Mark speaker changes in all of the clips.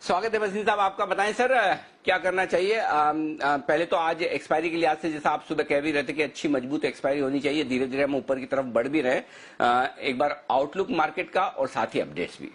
Speaker 1: स्वागत है वसीम साहब आपका। बताएं सर क्या करना चाहिए। पहले तो आज एक्सपायरी के लिहाज से जैसा आप सुबह कह भी रहे थे कि अच्छी मजबूत एक्सपायरी होनी चाहिए, धीरे धीरे हम ऊपर की तरफ बढ़ भी रहे। एक बार आउटलुक मार्केट का और साथ ही अपडेट्स भी।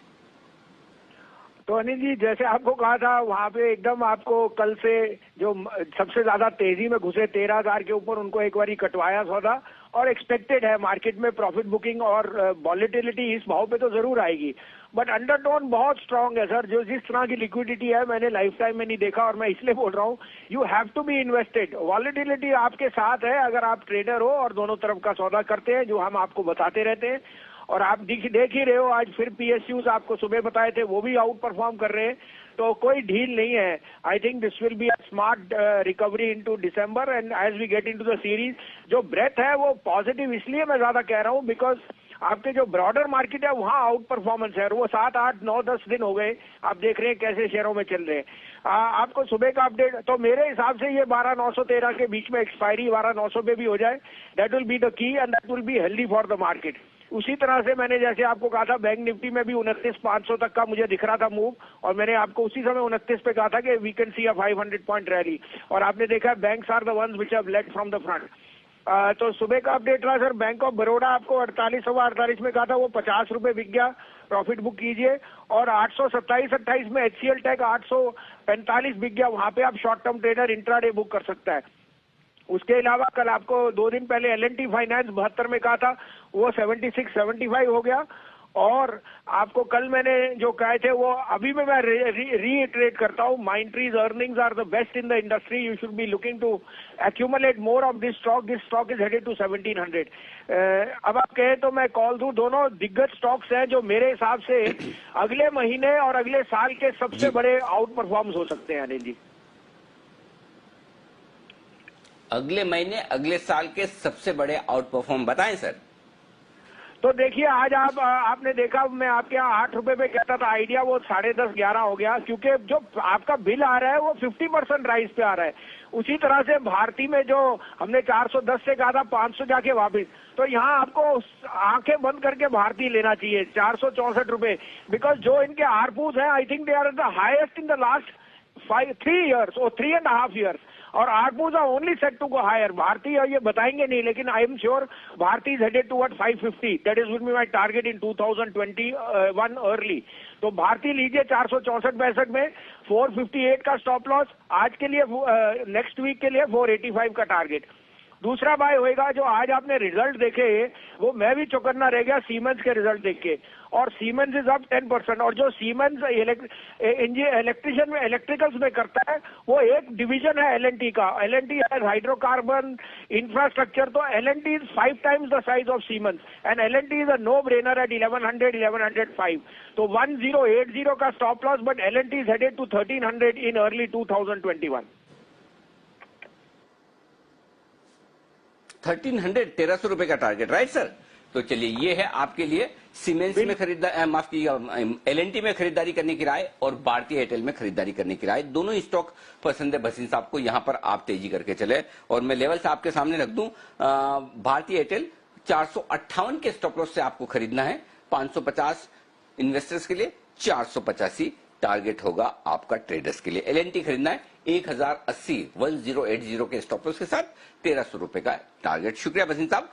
Speaker 2: तो अनिल जी, जैसे आपको कहा था वहां पे एकदम आपको कल से जो सबसे ज्यादा तेजी में घुसे 13,000 के ऊपर, उनको एक बारी कटवाया सौदा और एक्सपेक्टेड है मार्केट में प्रॉफिट बुकिंग और वॉलेटिलिटी इस भाव पे तो जरूर आएगी। बट अंडरटोन बहुत स्ट्रांग है सर। जो जिस तरह की लिक्विडिटी है मैंने लाइफ टाइम में नहीं देखा, और मैं इसलिए बोल रहा हूँ you have to be invested. Volatility आपके साथ है अगर आप ट्रेडर हो और दोनों तरफ का सौदा करते हैं, जो हम आपको बताते रहते हैं। और आप देख ही रहे हो, आज फिर पीएसयूज आपको सुबह बताए थे वो भी आउट परफॉर्म कर रहे हैं, तो कोई ढील नहीं है। I think this will be a smart recovery into December and as we get into the series. जो ब्रेथ है वो पॉजिटिव इसलिए मैं ज्यादा कह रहा हूँ बिकॉज आपके जो ब्रॉडर मार्केट है वहां आउट परफॉर्मेंस है, और वो 7, 8, 9, 10 दिन हो गए आप देख रहे हैं कैसे शेयरों में चल रहे हैं। आपको सुबह का अपडेट तो मेरे हिसाब से ये 12,913 के बीच में एक्सपायरी 12,900 पे भी हो जाए, that will be the key and that will be healthy for the market. उसी तरह से मैंने जैसे आपको कहा था बैंक निफ्टी में भी 29,500 तक का मुझे दिख रहा था मूव, और मैंने आपको उसी समय 29 पे कहा था कि we can see a 500 point rally, और आपने देखा banks are the ones which have led from the front. तो सुबह का अपडेट रहा सर, बैंक ऑफ बड़ौदा आपको 48 में कहा था, वो 50 रुपए बिक गया, प्रॉफिट बुक कीजिए। और 827-28 में एचसीएल टेक 845 बिक गया, वहां पे आप short term trader intraday book कर सकता है। उसके अलावा कल आपको 2 दिन पहले एल&टी फाइनेंस 72 में कहा था, वो 76-75 हो गया। और आपको कल मैंने जो कहे थे वो अभी में मैं रीइटरेट करता हूँ, Mindtree's earnings are the best in the industry, you should be looking to accumulate more of this stock is headed to 1700। अब आप कहें तो मैं कॉल दूं, दोनों दिग्गज स्टॉक्स हैं जो मेरे हिसाब से अगले महीने और अगले साल के सबसे बड़े आउट परफॉर्म्स हो सकते हैं। अनिल जी,
Speaker 1: अगले महीने अगले साल के सबसे बड़े आउट परफॉर्म बताएं सर।
Speaker 2: तो देखिए आज आपने देखा मैं आपके यहाँ 8 रुपए पे कहता था आइडिया, वो 10:30 11 हो गया, क्योंकि जो आपका बिल आ रहा है वो 50% राइस पे आ रहा है। उसी तरह से भारती में जो हमने 410 से कहा था 500 जाके वापिस, तो यहाँ आपको आंखें बंद करके भारती लेना चाहिए 464 रुपए, बिकॉज जो इनके आरपूज है I think they are the highest in the last 3 years और 3.5 years, और ARPUs are only set to go higher. Bharti ये बताएंगे नहीं, लेकिन I am sure Bharti is headed toward 550, that is will be my target in 2021 early. तो भारती लीजिए 464-65 में, 458 का स्टॉप लॉस आज के लिए, नेक्स्ट वीक के लिए 485 का टारगेट। दूसरा बाय होएगा जो आज आपने रिजल्ट देखे, वो मैं भी चौकन्ना रह गया सीमेंस के रिजल्ट देख के, और सीमेंस इज अप 10%। और जो सीमेंस इलेक्ट्रिशियन में इलेक्ट्रिकल्स में करता है वो एक डिवीजन है एल&टी का। एल&टी है हाइड्रोकार्बन इंफ्रास्ट्रक्चर, तो L and T is 5 times the size of Siemens and L and T is a no brainer at 1100-1105। तो 1080 का stop loss, but L and T is headed to 1300 in early 2021।
Speaker 1: 1300 रुपए का टारगेट, राइट सर। तो चलिए ये है आपके लिए सीमेंस में खरीदारी, माफ कीजिएगा एल&टी में खरीदारी करने की राय और भारतीय एयरटेल में खरीदारी करने की राय। दोनों ही स्टॉक पसंद है भसीन साहब को, यहां पर आप तेजी करके चले। और मैं लेवल्स आपके सामने रख दूं, भारतीय एयरटेल 458 के स्टॉप लॉस से आपको खरीदना है, 550 इन्वेस्टर्स के लिए, 485 टारगेट होगा आपका ट्रेडर्स के लिए। एल&टी खरीदना है 1080 के स्टॉप लॉस के साथ, 1300 रुपए का टारगेट। शुक्रिया भसीन साहब।